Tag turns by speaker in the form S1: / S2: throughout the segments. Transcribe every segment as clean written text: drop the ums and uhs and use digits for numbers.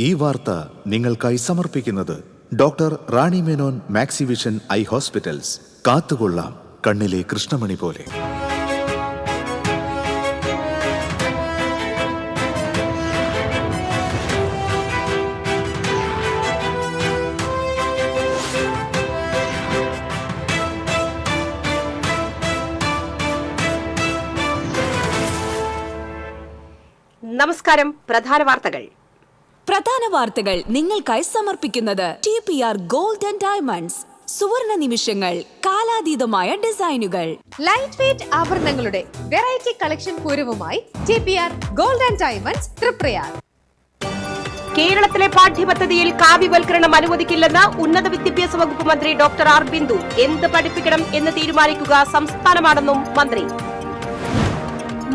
S1: ഈ വാർത്ത നിങ്ങൾക്കായി സമർപ്പിക്കുന്നത് doctor Rani Menon Maxivision I hospitals. കാത്തുകൊള്ളാം കണ്ണിലെ കൃഷ്ണമണി പോലെ.
S2: നമസ്കാരം. പ്രധാന വാർത്തകൾ
S3: നിങ്ങൾക്കായി സമർപ്പിക്കുന്നത് TPR ഗോൾഡ് ആൻഡ് ഡയമണ്ട്സ്. സുവർണ നിമിഷങ്ങൾ, കാലാതീതമായ ഡിസൈനുകൾ.
S4: ലൈറ്റ് വെയ്റ്റ് ആഭരണങ്ങളുടെ വെറൈറ്റി കളക്ഷൻ പൂരവുമായി TPR gold and diamonds Thriprayar.
S2: കേരളത്തിലെ പാഠ്യപദ്ധതിയിൽ കാവ്യവൽക്കരണം അനുവദിക്കില്ലെന്ന് ഉന്നത വിദ്യാഭ്യാസ വകുപ്പ് മന്ത്രി ഡോക്ടർ ആർ ബിന്ദു. എന്ത് പഠിപ്പിക്കണം എന്ന് തീരുമാനിക്കുക സംസ്ഥാനമാണെന്നും മന്ത്രി.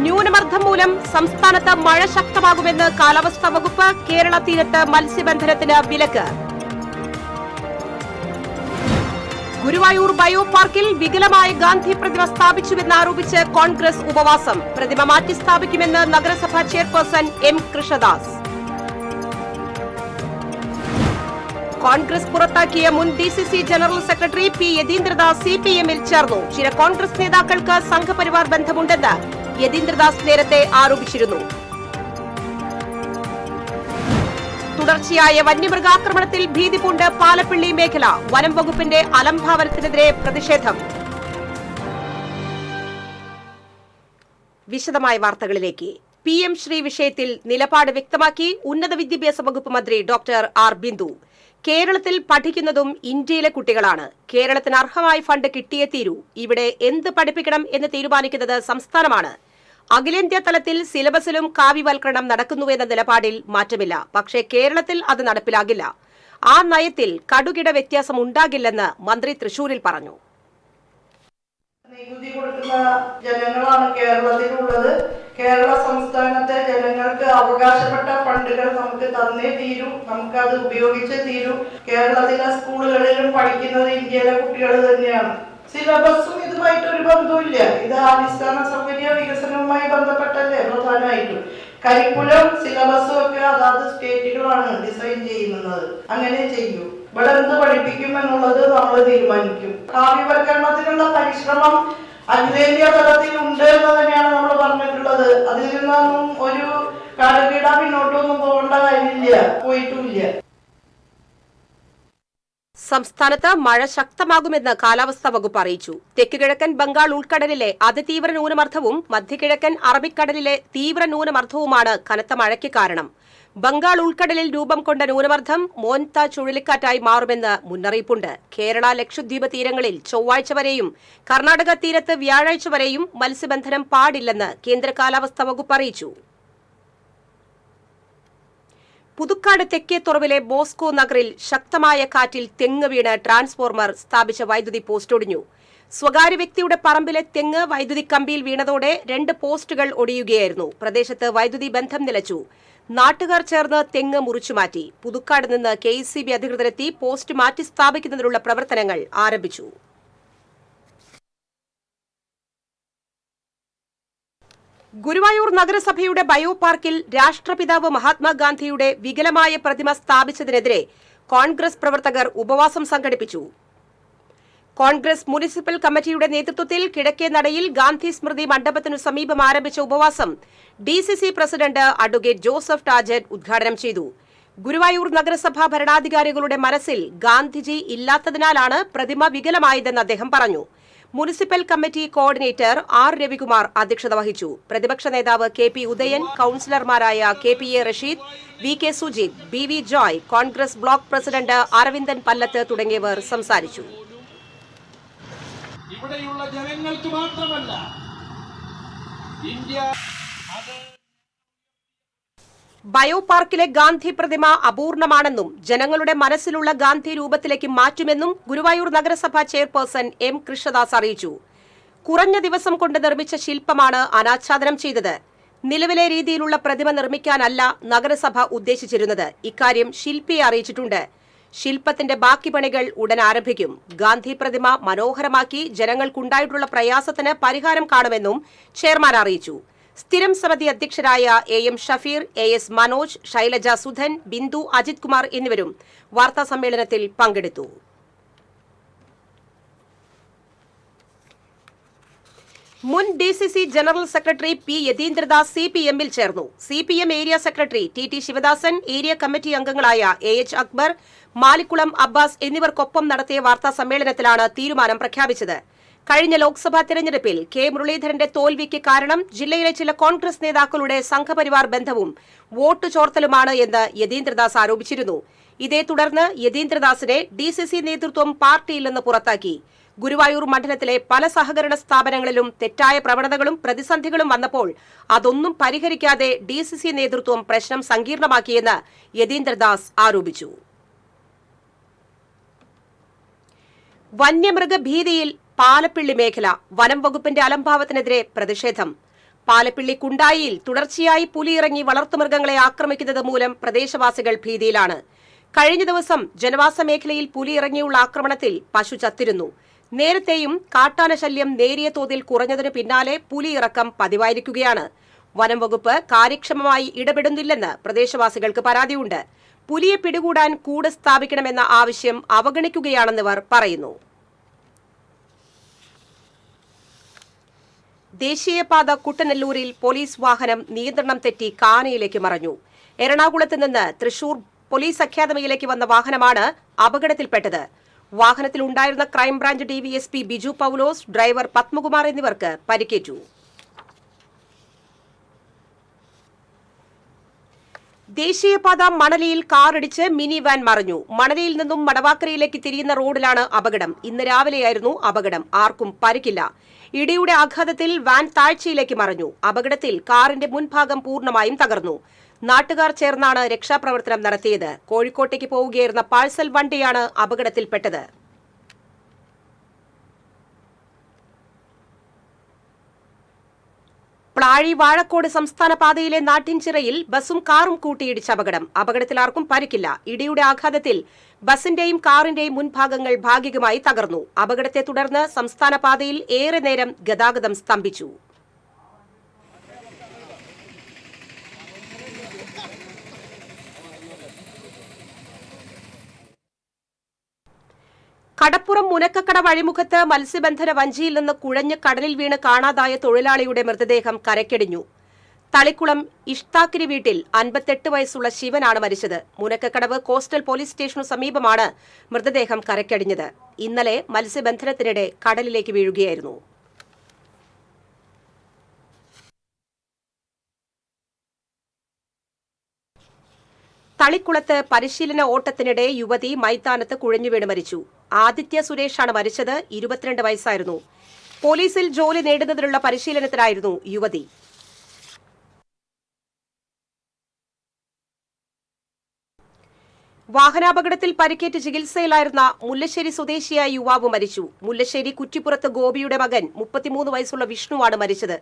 S2: ന്യൂനമർദ്ദം മൂലം സംസ്ഥാനത്ത് മഴ ശക്തമാകുമെന്ന് കാലാവസ്ഥാ വകുപ്പ്. കേരള തീരത്ത് മത്സ്യബന്ധനത്തിന് വിലക്ക്. ഗുരുവായൂർ ബയോ പാർക്കിൽ വികലമായ ഗാന്ധി പ്രതിമ സ്ഥാപിച്ചുവെന്നാരോപിച്ച് കോൺഗ്രസ് ഉപവാസം. പ്രതിമ മാറ്റി സ്ഥാപിക്കുമെന്ന് നഗരസഭാ ചെയർപേഴ്സൺ M കൃഷ്ണദാസ്. കോൺഗ്രസ് പുറത്താക്കിയ മുൻ DCC general secretary P Yatheendradas CPM-ൽ ചേർന്നു. ചില കോൺഗ്രസ് നേതാക്കൾക്ക് സംഘപരിവാർ ബന്ധമുണ്ടെന്ന് യതീന്ദ്രദാസ് നേരത്തെ ആരോപിച്ചിരുന്നു. തുടർച്ചയായ വന്യമൃഗാക്രമണത്തിൽ ഭീതി പൂണ്ട് പാലപ്പിള്ളി മേഖല. വനം വകുപ്പിന്റെ അലംഭാവനത്തിനെതിരെ പ്രതിഷേധം. വിശദമായ വാർത്തകളിലേക്ക്. PM ശ്രീ വിഷയത്തിൽ നിലപാട് വ്യക്തമാക്കി ഉന്നത വിദ്യാഭ്യാസ വകുപ്പ് മന്ത്രി ഡോക്ടർ ആർ ബിന്ദു. കേരളത്തിൽ പഠിക്കുന്നതും ഇന്ത്യയിലെ കുട്ടികളാണ്. കേരളത്തിന് അർഹമായ ഫണ്ട് കിട്ടിയേ തീരൂ. ഇവിടെ എന്ത് പഠിപ്പിക്കണം എന്ന് തീരുമാനിക്കുന്നത് സംസ്ഥാനമാണ്. അഖിലേന്ത്യാ തലത്തിൽ സിലബസിലും കാവ്യവൽക്കരണം നടക്കുന്നുവെന്ന നിലപാടിൽ മാറ്റമില്ല. പക്ഷേ കേരളത്തിൽ അത് നടപ്പിലാകില്ല. ആ നയത്തിൽ കടുകിട വ്യത്യാസം ഉണ്ടാകില്ലെന്ന് മന്ത്രി തൃശൂരിൽ പറഞ്ഞു.
S5: നികുതി കൊടുക്കുന്ന ജനങ്ങളാണ് കേരളത്തിലുള്ളത്. കേരള സംസ്ഥാനത്തെ ജനങ്ങൾക്ക് അവകാശപ്പെട്ട ഫണ്ടുകൾ നമുക്ക് തന്നേ തീരൂ. നമുക്കത് ഉപയോഗിച്ചേ തീരൂ. കേരളത്തിലെ സ്കൂളുകളിലും പഠിക്കുന്നത് ഇന്ത്യയിലെ കുട്ടികൾ തന്നെയാണ്. സിലബസും ഇതുമായിട്ടൊരു ബന്ധമില്ല. ഇത് അടിസ്ഥാന സൗകര്യ വികസനവുമായി ബന്ധപ്പെട്ടല്ലേ പ്രധാനമായിട്ടും. കരിക്കുലം സിലബസും ഒക്കെ അതാത് സ്റ്റേറ്റുകളാണ് ഡിസൈൻ ചെയ്യുന്നത്. അങ്ങനെ ചെയ്യൂ. ഇവിടെ എന്ത് പഠിപ്പിക്കും എന്നുള്ളത് നമ്മൾ തീരുമാനിക്കും. കാവ്യവൽക്കരണത്തിനുള്ള പരിശ്രമം അഖിലേന്ത്യാ തലത്തിൽ ഉണ്ട് എന്ന് തന്നെയാണ് നമ്മൾ പറഞ്ഞിട്ടുള്ളത്. അതിൽ നിന്നൊന്നും ഒരു കാലപീഠ പിന്നോട്ടൊന്നും പോകേണ്ട കാര്യമില്ല, പോയിട്ടുമില്ല.
S2: സംസ്ഥാനത്ത് മഴ ശക്തമാകുമെന്ന് കാലാവസ്ഥാ വകുപ്പ് അറിയിച്ചു. തെക്ക് കിഴക്കൻ ബംഗാൾ ഉൾക്കടലിലെ അതിതീവ്ര ന്യൂനമർദ്ദവും മധ്യകിഴക്കൻ അറബിക്കടലിലെ തീവ്ര ന്യൂനമർദ്ദവുമാണ് കനത്ത മഴയ്ക്ക് കാരണം. ബംഗാൾ ഉൾക്കടലിൽ രൂപം കൊണ്ട ന്യൂനമർദ്ദം മോൻത ചുഴലിക്കാറ്റായി മാറുമെന്ന് മുന്നറിയിപ്പുണ്ട്. കേരള ലക്ഷദ്വീപ് തീരങ്ങളിൽ ചൊവ്വാഴ്ച വരെയും കർണാടക തീരത്ത് വ്യാഴാഴ്ച വരെയും മത്സ്യബന്ധനം പാടില്ലെന്ന് കേന്ദ്ര കാലാവസ്ഥാ വകുപ്പ് അറിയിച്ചു. പുതുക്കാട് തെക്കേത്തുറവിലെ ബോസ്കോ നഗറിൽ ശക്തമായ കാറ്റിൽ തെങ്ങ് വീണ് ട്രാൻസ്ഫോർമർ സ്ഥാപിച്ച വൈദ്യുതി പോസ്റ്റ് ഒടിഞ്ഞു. സ്വകാര്യ വ്യക്തിയുടെ പറമ്പിലെ തെങ്ങ് വൈദ്യുതി കമ്പിയിൽ വീണതോടെ 2 പോസ്റ്റുകൾ ഒടിയുകയായിരുന്നു. പ്രദേശത്ത് വൈദ്യുതി ബന്ധം നിലച്ചു. നാട്ടുകാർ ചേർന്ന് തെങ്ങ് മുറിച്ചുമാറ്റി. പുതുക്കാട് നിന്ന് KECB അധികൃതരെത്തി പോസ്റ്റ് മാറ്റി സ്ഥാപിക്കുന്നതിനുള്ള പ്രവർത്തനങ്ങൾ ആരംഭിച്ചു. ഗുരുവായൂർ നഗരസഭയുടെ ബയോ പാർക്കിൽ രാഷ്ട്രപിതാവ് മഹാത്മാഗാന്ധിയുടെ വികലമായ പ്രതിമ സ്ഥാപിച്ചതിനെതിരെ കോൺഗ്രസ് പ്രവർത്തകർ ഉപവാസം സംഘടിപ്പിച്ചു. കോൺഗ്രസ് മുനിസിപ്പൽ കമ്മിറ്റിയുടെ നേതൃത്വത്തിൽ കിഴക്കേ നടയിൽ ഗാന്ധി സ്മൃതി മണ്ഡപത്തിനു സമീപം ആരംഭിച്ച ഉപവാസം DCC പ്രസിഡന്റ് അഡ്വക്കേറ്റ് ജോസഫ് ടാജറ്റ് ഉദ്ഘാടനം ചെയ്തു. ഗുരുവായൂർ നഗരസഭാ ഭരണാധികാരികളുടെ മനസ്സിൽ ഗാന്ധിജി ഇല്ലാത്തതിനാലാണ് പ്രതിമ വികലമായതെന്ന് അദ്ദേഹം പറഞ്ഞു. Municipal committee coordinator R Ravikumar അധ്യക്ഷത വഹിച്ചു. പ്രതിപക്ഷ നേതാവ് KP ഉദയൻ, കൌൺസിലർമാരായ KPA Rasheed, VK Sujith, BV Joy, Congress block president Aravindan Pallath തുടങ്ങിയവർ സംസാരിച്ചു.
S6: ഇവിടെയുള്ള ജനങ്ങൾക്ക് മാത്രമല്ല, ഇന്ത്യ
S2: ബയോ പാർക്കിലെ ഗാന്ധി പ്രതിമ അപൂർണമാണെന്നും ജനങ്ങളുടെ മനസ്സിലുള്ള ഗാന്ധി രൂപത്തിലേക്ക് മാറ്റുമെന്നും ഗുരുവായൂർ നഗരസഭാ ചെയർപേഴ്സൺ M കൃഷ്ണദാസ് അറിയിച്ചു. കുറഞ്ഞ ദിവസം കൊണ്ട് നിർമ്മിച്ച ശില്പമാണ് അനാച്ഛാദനം ചെയ്തത്. നിലവിലെ രീതിയിലുള്ള പ്രതിമ നിർമ്മിക്കാനല്ല നഗരസഭ ഉദ്ദേശിച്ചിരുന്നത്. ഇക്കാര്യം ശില്പിയെ അറിയിച്ചിട്ടുണ്ട്. ശില്പത്തിന്റെ ബാക്കി പണികൾ ഉടൻ ആരംഭിക്കും. ഗാന്ധി പ്രതിമ മനോഹരമാക്കി ജനങ്ങൾക്കുണ്ടായിട്ടുള്ള പ്രയാസത്തിന് പരിഹാരം കാണുമെന്നും ചെയർമാൻ അറിയിച്ചു. സ്ഥിരം സമിതി അധ്യക്ഷരായ AM ഷഫീർ, AS മനോജ്, ശൈലജ സുധൻ, ബിന്ദു, അജിത് കുമാർ എന്നിവരും വാർത്താസമ്മേളനത്തിൽ പങ്കെടുത്തു. മുൻ DCC general secretary P. Yatheendradas CPM-ൽ ചേർന്നു. CPM area secretary TT Sivadasan, area committee അംഗങ്ങളായ AH അക്ബർ, മാലിക്കുളം അബ്ബാസ് എന്നിവർക്കൊപ്പം നടത്തിയ വാർത്താസമ്മേളനത്തിലാണ് തീരുമാനം പ്രഖ്യാപിച്ചത്. കഴിഞ്ഞ ലോക്സഭാ തെരഞ്ഞെടുപ്പിൽ K. മുരളീധരന്റെ തോൽവിക്ക് കാരണം ജില്ലയിലെ ചില കോൺഗ്രസ് നേതാക്കളുടെ സംഘപരിവാർ ബന്ധവും വോട്ട് ചോർത്തലുമാണ് എന്ന് യതീന്ദ്രദാസ് ആരോപിച്ചിരുന്നു. ഇതേ തുടർന്ന് യതീന്ദ്രദാസിനെ DCC നേതൃത്വം പാർട്ടിയിൽ നിന്ന് പുറത്താക്കി. ഗുരുവായൂർ മണ്ഡലത്തിലെ പല സഹകരണ സ്ഥാപനങ്ങളിലും തെറ്റായ പ്രവണതകളും പ്രതിസന്ധികളും വന്നപ്പോൾ അതൊന്നും പരിഹരിക്കാതെ DCC നേതൃത്വം പ്രശ്നം സങ്കീർണമാക്കിയെന്ന് യതീന്ദ്രദാസ് ആരോപിച്ചു. വന്യമൃഗഭീതിയിൽ പാലപ്പിള്ളി മേഖല. വനം വകുപ്പിന്റെ അലംഭാവത്തിനെതിരെ പ്രതിഷേധം. പാലപ്പിള്ളി കുണ്ടായിയിൽ തുടർച്ചയായി പുലിയിറങ്ങി വളർത്തുമൃഗങ്ങളെ ആക്രമിക്കുന്നത് മൂലം പ്രദേശവാസികൾ ഭീതിയിലാണ്. കഴിഞ്ഞ ദിവസം ജനവാസ മേഖലയിൽ പുലിയിറങ്ങിയുള്ള ആക്രമണത്തിൽ പശു ചത്തിരുന്നു. നേരത്തെയും കാട്ടാന ശല്യം നേരിയ തോതിൽ കുറഞ്ഞതിനു പിന്നാലെ പുലിയിറക്കം പതിവായിരിക്കുകയാണ്. വനം വകുപ്പ് കാര്യക്ഷമമായി ഇടപെടുന്നില്ലെന്ന് പ്രദേശവാസികൾക്ക് പരാതിയുണ്ട്. പുലിയെ പിടികൂടാൻ കൂട് സ്ഥാപിക്കണമെന്ന ആവശ്യം അവഗണിക്കുകയാണെന്നിവർ പറയുന്നു. ദേശീയപാത കുട്ടനെല്ലൂരിൽ പോലീസ് വാഹനം നിയന്ത്രണം തെറ്റി കാനയിലേക്ക് മറഞ്ഞു. എറണാകുളത്ത് നിന്ന് തൃശൂർ പോലീസ് അക്കാദമിയിലേക്ക് വന്ന വാഹനമാണ് അപകടത്തിൽപ്പെട്ടത്. വാഹനത്തിലുണ്ടായിരുന്ന crime branch DVSP Biju Paulose, driver Padmakumar എന്നിവർക്ക് പരിക്കേറ്റു. ദേശീയപാത മണലിയിൽ കാറിടിച്ച് മിനി വാൻ മറിഞ്ഞു. മണലിയിൽ നിന്നും മടവാക്കരയിലേക്ക് തിരിയുന്ന റോഡിലാണ് അപകടം. ഇന്ന് രാവിലെയായിരുന്നു അപകടം. ആർക്കും പരിക്കില്ല. ഇടിയുടെ ആഘാതത്തിൽ വാൻ താഴ്ചയിലേക്ക് മറിഞ്ഞു. അപകടത്തിൽ കാറിന്റെ മുൻഭാഗം പൂർണ്ണമായും തകർന്നു. നാട്ടുകാർ ചേർന്നാണ് രക്ഷാപ്രവർത്തനം നടത്തിയത്. കോഴിക്കോട്ടേക്ക് പോവുകയായിരുന്ന പാഴ്സൽ വണ്ടിയാണ് അപകടത്തിൽപ്പെട്ടത്. പ്ലാഴി വാഴക്കോട് സംസ്ഥാന പാതയിലെ നാട്ടിൻചിറയിൽ ബസും കാറും കൂട്ടിയിടിച്ച അപകടം. അപകടത്തിൽ ആർക്കും പരിക്കില്ല. ഇടിയുടെ ആഘാതത്തിൽ ബസിന്റെയും കാറിന്റെയും മുൻഭാഗങ്ങൾ ഭാഗികമായി തകർന്നു. അപകടത്തെ തുടർന്ന് സംസ്ഥാന പാതയിൽ ഏറെ നേരം ഗതാഗതം സ്തംഭിച്ചു. കടപ്പുറം മുനക്കക്കട വഴിമുഖത്ത് മത്സ്യബന്ധന വഞ്ചിയിൽ നിന്ന് കുഴഞ്ഞ് കടലിൽ വീണ് കാണാതായ തൊഴിലാളിയുടെ മൃതദേഹം കരയ്ക്കടിഞ്ഞു. തളിക്കുളം ഇഷ്താക്കിരി വീട്ടിൽ 58 വയസ്സുള്ള ശിവനാണ് മരിച്ചത്. മുനക്കക്കടവ് കോസ്റ്റൽ പോലീസ് സ്റ്റേഷനു സമീപമാണ് മൃതദേഹം കരയ്ക്കടിഞ്ഞത്. ഇന്നലെ മത്സ്യബന്ധനത്തിനിടെ കടലിലേക്ക് വീഴുകയായിരുന്നു. തളിക്കുളത്ത് പരിശീലന ഓട്ടത്തിനിടെ യുവതി മൈതാനത്ത് കുഴഞ്ഞു വീണ് മരിച്ചു. ആദിത്യ സുരേഷാണ് മരിച്ചത്. 22 വയസ്സായിരുന്നു. പോലീസിൽ ജോലി നേടുന്നതിനുള്ള പരിശീലനത്തിലായിരുന്നു യുവതി. വാഹനാപകടത്തിൽ പരിക്കേറ്റ് ചികിത്സയിലായിരുന്ന മുല്ലശ്ശേരി സ്വദേശിയായ യുവാവ് മരിച്ചു. മുല്ലശ്ശേരി കുറ്റിപ്പുറത്ത് ഗോപിയുടെ മകൻ 33 വയസ്സുള്ള വിഷ്ണുവാണ് മരിച്ചത്.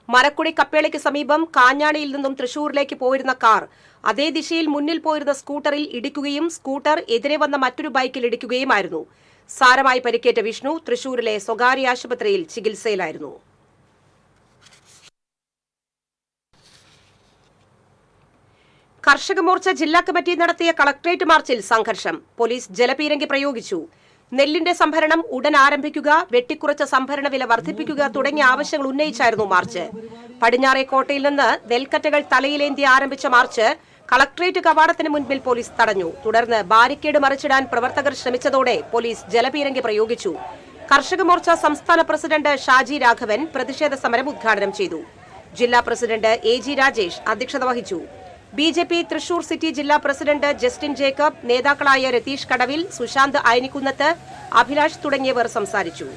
S2: മരക്കുടി കപ്പേളയ്ക്ക് സമീപം കാഞ്ഞാണിയിൽ നിന്നും തൃശൂരിലേക്ക് പോയിരുന്ന കാർ അതേ ദിശയിൽ മുന്നിൽ പോയിരുന്ന സ്കൂട്ടറിൽ ഇടിക്കുകയും സ്കൂട്ടർ എതിരെ വന്ന മറ്റൊരു ബൈക്കിൽ ഇടിക്കുകയുമായിരുന്നു. സാരമായി പരിക്കേറ്റ വിഷ്ണു തൃശൂരിലെ സ്വകാര്യ ആശുപത്രിയിൽ ചികിത്സയിലായിരുന്നു. കർഷക മോർച്ച ജില്ലാ കമ്മിറ്റി നടത്തിയ കളക്ടറേറ്റ് മാർച്ചിൽ സംഘർഷം. പോലീസ് ജലപീരങ്കി പ്രയോഗിച്ചു. നെല്ലിന്റെ സംഭരണം ഉടൻ ആരംഭിക്കുക, വെട്ടിക്കുറച്ച സംഭരണ വില വർദ്ധിപ്പിക്കുക തുടങ്ങിയ ആവശ്യങ്ങൾ ഉന്നയിച്ചായിരുന്നു മാർച്ച്. പടിഞ്ഞാറേക്കോട്ടയിൽ നിന്ന് നെൽക്കറ്റകൾ തലയിലേന്തി ആരംഭിച്ച മാർച്ച് കളക്ടറേറ്റ് കവാടത്തിന് മുൻപിൽ പോലീസ് തടഞ്ഞു. തുടർന്ന് ബാരിക്കേഡ് മറിച്ചിടാൻ പ്രവർത്തകർ ശ്രമിച്ചതോടെ പോലീസ് ജലപീരങ്കി പ്രയോഗിച്ചു. കർഷക മോർച്ച സംസ്ഥാന പ്രസിഡന്റ് ഷാജി രാഘവൻ പ്രതിഷേധ സമരം ഉദ്ഘാടനം ചെയ്തു. ജില്ലാ പ്രസിഡന്റ് AG രാജേഷ് അധ്യക്ഷത വഹിച്ചു. BJP തൃശൂർ സിറ്റി ജില്ലാ പ്രസിഡന്റ് ജസ്റ്റിൻ ജേക്കബ്, നേതാക്കളായ രതീഷ് കടവിൽ, സുശാന്ത് അയനിക്കുന്നത്ത്, അഭിലാഷ് തുടങ്ങിയവർ സംസാരിച്ചു.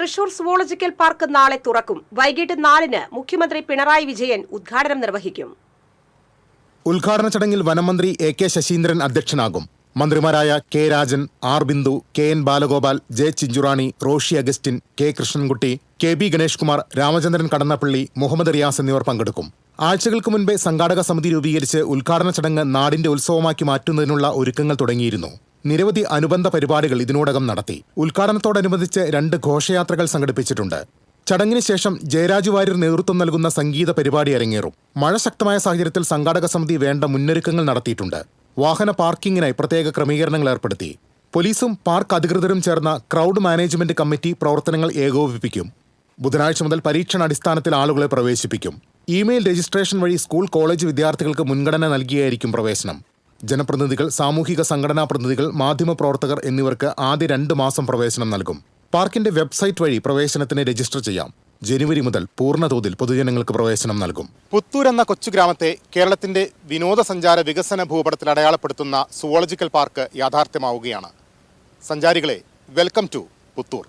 S2: തൃശൂർ സുവോളജിക്കൽ പാർക്ക് നാളെ തുറക്കും. വൈകിട്ട് 4-ന് മുഖ്യമന്ത്രി പിണറായി വിജയൻ ഉദ്ഘാടനം നിർവഹിക്കും.
S7: ഉദ്ഘാടന ചടങ്ങിൽ വനമന്ത്രി AK ശശീന്ദ്രൻ അധ്യക്ഷനാകും. മന്ത്രിമാരായ K Rajan, R Bindu, KN Balagopal, J Chinchurani, Roshi Augustine, K Krishnankutty, KB Ganesh Kumar, Ramachandran Kadannappally, Muhammad Riyas എന്നിവർ പങ്കെടുക്കും. ആഴ്ചകൾക്ക് മുൻപേ സംഘാടക സമിതി രൂപീകരിച്ച് ഉദ്ഘാടന ചടങ്ങ് നാടിന്റെ ഉത്സവമാക്കി മാറ്റുന്നതിനുള്ള ഒരുക്കങ്ങൾ തുടങ്ങിയിരുന്നു. നിരവധി അനുബന്ധ പരിപാടികൾ ഇതിനോടകം നടത്തി. ഉദ്ഘാടനത്തോടനുബന്ധിച്ച് 2 ഘോഷയാത്രകൾ സംഘടിപ്പിച്ചിട്ടുണ്ട്. ചടങ്ങിന് ശേഷം ജയരാജ് വാര്യർ നേതൃത്വം നൽകുന്ന സംഗീത പരിപാടി അരങ്ങേറും. മഴ ശക്തമായ സാഹചര്യത്തിൽ സംഘാടക സമിതി വേണ്ട മുന്നൊരുക്കങ്ങൾ നടത്തിയിട്ടുണ്ട്. വാഹന പാർക്കിങ്ങിനായി പ്രത്യേക ക്രമീകരണങ്ങൾ ഏർപ്പെടുത്തി. പോലീസും പാർക്ക് അധികൃതരും ചേർന്ന ക്രൗഡ് മാനേജ്മെന്റ് കമ്മിറ്റി പ്രവർത്തനങ്ങൾ ഏകോപിപ്പിക്കും. ബുധനാഴ്ച മുതൽ പരീക്ഷണാടിസ്ഥാനത്തിൽ ആളുകളെ പ്രവേശിപ്പിക്കും. ഇമെയിൽ രജിസ്ട്രേഷൻ വഴി സ്കൂൾ കോളേജ് വിദ്യാർത്ഥികൾക്ക് മുൻഗണന നൽകിയായിരിക്കും പ്രവേശനം. ജനപ്രതിനിധികൾ, സാമൂഹിക സംഘടനാ പ്രതിനിധികൾ, മാധ്യമപ്രവർത്തകർ എന്നിവർക്ക് ആദ്യ 2 മാസം പ്രവേശനം നൽകും. പാർക്കിന്റെ വെബ്സൈറ്റ് വഴി പ്രവേശനത്തിന് രജിസ്റ്റർ ചെയ്യാം. ജനുവരി മുതൽ പൂർണ്ണതോതിൽ പൊതുജനങ്ങൾക്ക് പ്രവേശനം നൽകും. പുത്തൂർ എന്ന കൊച്ചു ഗ്രാമത്തെ കേരളത്തിന്റെ വിനോദസഞ്ചാര വികസന ഭൂപടത്തിൽ അടയാളപ്പെടുത്തുന്ന സുവോളജിക്കൽ പാർക്ക് യാഥാർത്ഥ്യമാവുകയാണ്. സഞ്ചാരികളെ welcome to Puthur.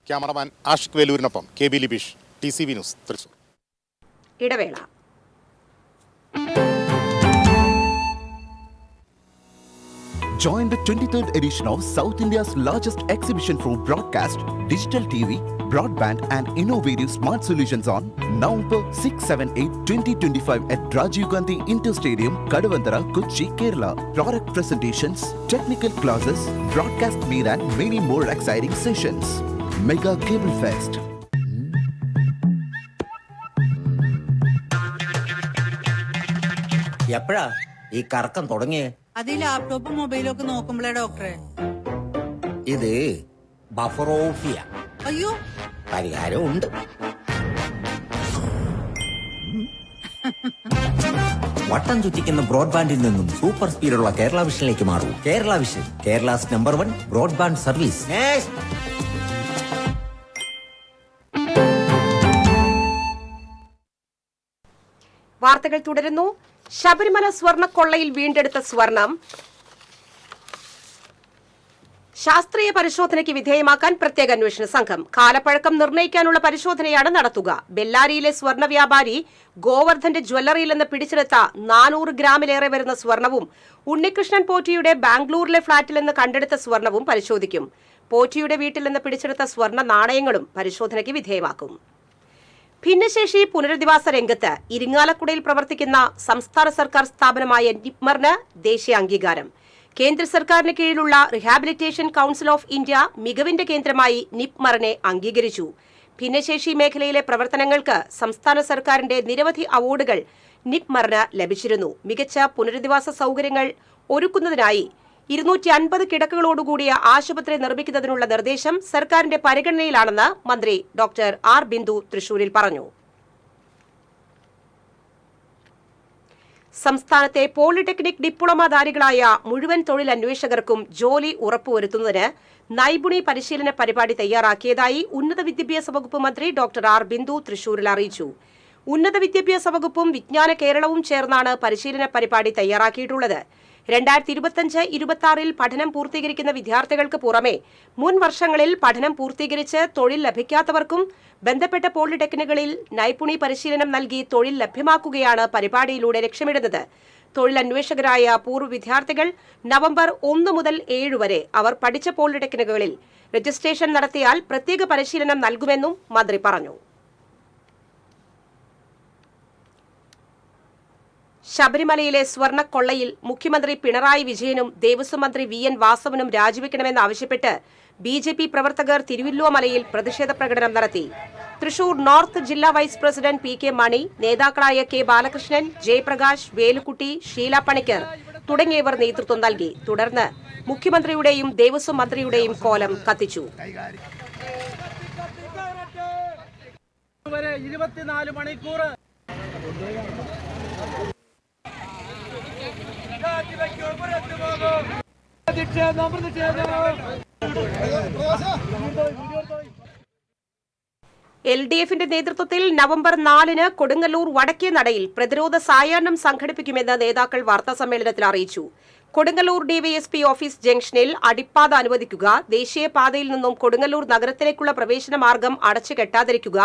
S7: Cameraman Ashiq വേലൂരിനൊപ്പം KB Libeesh, TCV news, Thrissur.
S2: ഇടവേള.
S8: Join the 23rd edition of South India's largest exhibition for broadcast, digital TV, broadband and innovative smart solutions on November 6, 7, 8, 2025 at Rajiv Gandhi Inter Stadium, Kadavantara, Kochi, Kerala. Product presentations, technical classes, broadcast meet and many more exciting sessions. Mega Cable Fest.
S9: എപ്പോഴാ ഈ കറക്കം തുടങ്ങിയേ?
S10: അത് ഈ ലാപ്ടോപ്പും മൊബൈലും ഒക്കെ നോക്കുമ്പോഴേ ഡോക്ടറെ.
S9: ഇത് ബഫറോഫിയ.
S10: അയ്യോ,
S9: പരിഹാരം ഉണ്ട്. വട്ടം ചുറ്റിക്കുന്ന ബ്രോഡ്ബാൻഡിൽ നിന്നും സൂപ്പർ സ്പീഡുള്ള കേരള വിഷനിലേക്ക് മാറൂ. Kerala vision, Kerala's number 1 broadband service.
S2: വാർത്തകൾ തുടരുന്നു. ശബരിമല സ്വർണ്ണക്കൊള്ളയിൽ വീണ്ടെടുത്ത സ്വർണം ശാസ്ത്രീയ പരിശോധനയ്ക്ക് വിധേയമാക്കാൻ പ്രത്യേക അന്വേഷണ സംഘം. കാലപ്പഴക്കം നിർണ്ണയിക്കാനുള്ള പരിശോധനയാണ് നടത്തുക. ബെല്ലാരിയിലെ സ്വർണ്ണ വ്യാപാരി ഗോവർദ്ധന്റെ ജ്വല്ലറിയിൽ നിന്ന് പിടിച്ചെടുത്ത 400 ഗ്രാമിലേറെ വരുന്ന സ്വർണവും ഉണ്ണികൃഷ്ണൻ പോറ്റിയുടെ ബാംഗ്ലൂരിലെ ഫ്ളാറ്റിൽ നിന്ന് കണ്ടെടുത്ത സ്വർണവും പരിശോധിക്കും. പോറ്റിയുടെ വീട്ടിൽ നിന്ന് പിടിച്ചെടുത്ത സ്വർണ്ണ നാണയങ്ങളും പരിശോധനയ്ക്ക് വിധേയമാക്കും. ഭിന്നശേഷി പുനരധിവാസ രംഗത്ത് ഇരിങ്ങാലക്കുടയിൽ പ്രവർത്തിക്കുന്ന സംസ്ഥാന സർക്കാർ സ്ഥാപനമായ നിപ്മറിന് ദേശീയ അംഗീകാരം. കേന്ദ്ര സർക്കാരിന് കീഴിലുള്ള റിഹാബിലിറ്റേഷൻ കൌൺസിൽ ഓഫ് ഇന്ത്യ മികവിന്റെ കേന്ദ്രമായി നിപ്മറിനെ അംഗീകരിച്ചു. ഭിന്നശേഷി മേഖലയിലെ പ്രവർത്തനങ്ങൾക്ക് സംസ്ഥാന സർക്കാരിന്റെ നിരവധി അവാർഡുകൾ നിപ്മറിന് ലഭിച്ചിരുന്നു. മികച്ച പുനരധിവാസ സൗകര്യങ്ങൾ ഒരുക്കുന്നതിനായി 250 കിടക്കകളോടുകൂടിയ ആശുപത്രി നിർമ്മിക്കുന്നതിനുള്ള നിർദ്ദേശം സർക്കാരിന്റെ പരിഗണനയിലാണെന്ന് മന്ത്രി ഡോക്ടർ R ബിന്ദു തൃശൂരിൽ പറഞ്ഞു. സംസ്ഥാനത്തെ പോളിടെക്നിക് ഡിപ്ലോമധാരികളായ മുഴുവൻ തൊഴിലന്വേഷകർക്കും ജോലി ഉറപ്പുവരുത്തുന്നതിന് നൈപുണി പരിശീലന പരിപാടി തയ്യാറാക്കിയതായി ഉന്നത വിദ്യാഭ്യാസ വകുപ്പ് മന്ത്രി ഡോക്ടർ R ബിന്ദു തൃശൂരിൽ അറിയിച്ചു. ഉന്നത വിദ്യാഭ്യാസ വകുപ്പും വിജ്ഞാന കേരളവും ചേർന്നാണ് പരിശീലന പരിപാടി തയ്യാറാക്കിയിട്ടുള്ളത്. 2025-26 പഠനം പൂർത്തീകരിക്കുന്ന വിദ്യാർത്ഥികൾക്ക് പുറമെ മുൻ വർഷങ്ങളിൽ പഠനം പൂർത്തീകരിച്ച് തൊഴിൽ ലഭിക്കാത്തവർക്കും ബന്ധപ്പെട്ട പോളിടെക്നിക്കുകളിൽ നൈപുണി പരിശീലനം നൽകി തൊഴിൽ ലഭ്യമാക്കുകയാണ് പരിപാടിയിലൂടെ ലക്ഷ്യമിടുന്നത്. തൊഴിലന്വേഷകരായ പൂർവ്വ വിദ്യാർത്ഥികൾ നവംബർ 1 മുതൽ 7 വരെ അവർ പഠിച്ച പോളിടെക്നിക്കുകളിൽ രജിസ്ട്രേഷൻ നടത്തിയാൽ പ്രത്യേക പരിശീലനം നൽകുമെന്നും മന്ത്രി പറഞ്ഞു. ശബരിമലയിലെ സ്വർണ്ണക്കൊള്ളയിൽ മുഖ്യമന്ത്രി പിണറായി വിജയനും ദേവസ്വം മന്ത്രി VN വാസവനും രാജിവെക്കണമെന്നാവശ്യപ്പെട്ട് BJP പ്രവർത്തകർ തിരുവല്ലോമലയിൽ പ്രതിഷേധ പ്രകടനം നടത്തി. തൃശൂർ നോർത്ത് ജില്ലാ വൈസ് പ്രസിഡന്റ് PK മണി, നേതാക്കളായ K ബാലകൃഷ്ണൻ, ജയപ്രകാശ്, വേലുക്കുട്ടി, ഷീല പണിക്കർ തുടങ്ങിയവർ നേതൃത്വം നൽകി. തുടർന്ന് മുഖ്യമന്ത്രിയുടെയും ദേവസ്വം മന്ത്രിയുടെയും കോലം കത്തിച്ചു.
S6: 24 മണിക്കൂർ
S2: LDFന്റെ നേതൃത്വത്തിൽ നവംബർ 4-ന് കൊടുങ്ങല്ലൂർ വടക്കേ നടയിൽ പ്രതിരോധ സായാഹ്നം സംഘടിപ്പിക്കുമെന്ന് നേതാക്കൾ വാർത്താസമ്മേളനത്തിൽ അറിയിച്ചു. കൊടുങ്ങല്ലൂർ ഡിവൈഎസ്പി ഓഫീസ് ജംഗ്ഷനിൽ അടിപ്പാത അനുവദിക്കുക, ദേശീയപാതയിൽ നിന്നും കൊടുങ്ങല്ലൂർ നഗരത്തിലേക്കുള്ള പ്രവേശന മാർഗം അടച്ചുകെട്ടാതിരിക്കുക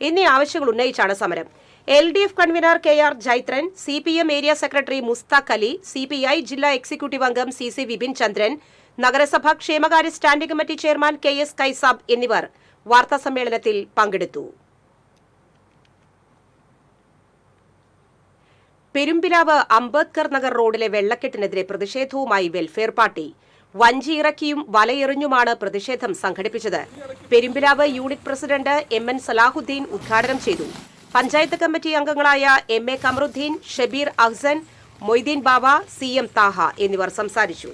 S2: എന്നീ ആവശ്യങ്ങൾ ഉന്നയിച്ചാണ് സമരം. LDF convener KR Jaithran, CPM area secretary Mushtaq Ali, CPI ജില്ലാ എക്സിക്യൂട്ടീവ് അംഗം CC വിപിൻ ചന്ദ്രൻ, നഗരസഭാ ക്ഷേമകാര്യ standing committee chairman KS Kaisab എന്നിവർ വാർത്താസമ്മേളനത്തിൽ പങ്കെടുത്തു. പെരുമ്പിലാവ് അംബേദ്കർ നഗർ റോഡിലെ വെള്ളക്കെട്ടിനെതിരെ പ്രതിഷേധവുമായി വെൽഫെയർ പാർട്ടി. വഞ്ചി ഇറക്കിയും വലയെറിഞ്ഞുമാണ് പ്രതിഷേധം സംഘടിപ്പിച്ചത്. Perumpilavu unit president MN Salahuddin ഉദ്ഘാടനം ചെയ്തു. പഞ്ചായത്ത് കമ്മിറ്റി അംഗങ്ങളായ MA കമറുദ്ദീൻ, ഷബീർ അഹ്സൻ, മൊയ്തീൻ ബാബ, CM താഹ എന്നിവർ സംസാരിച്ചു.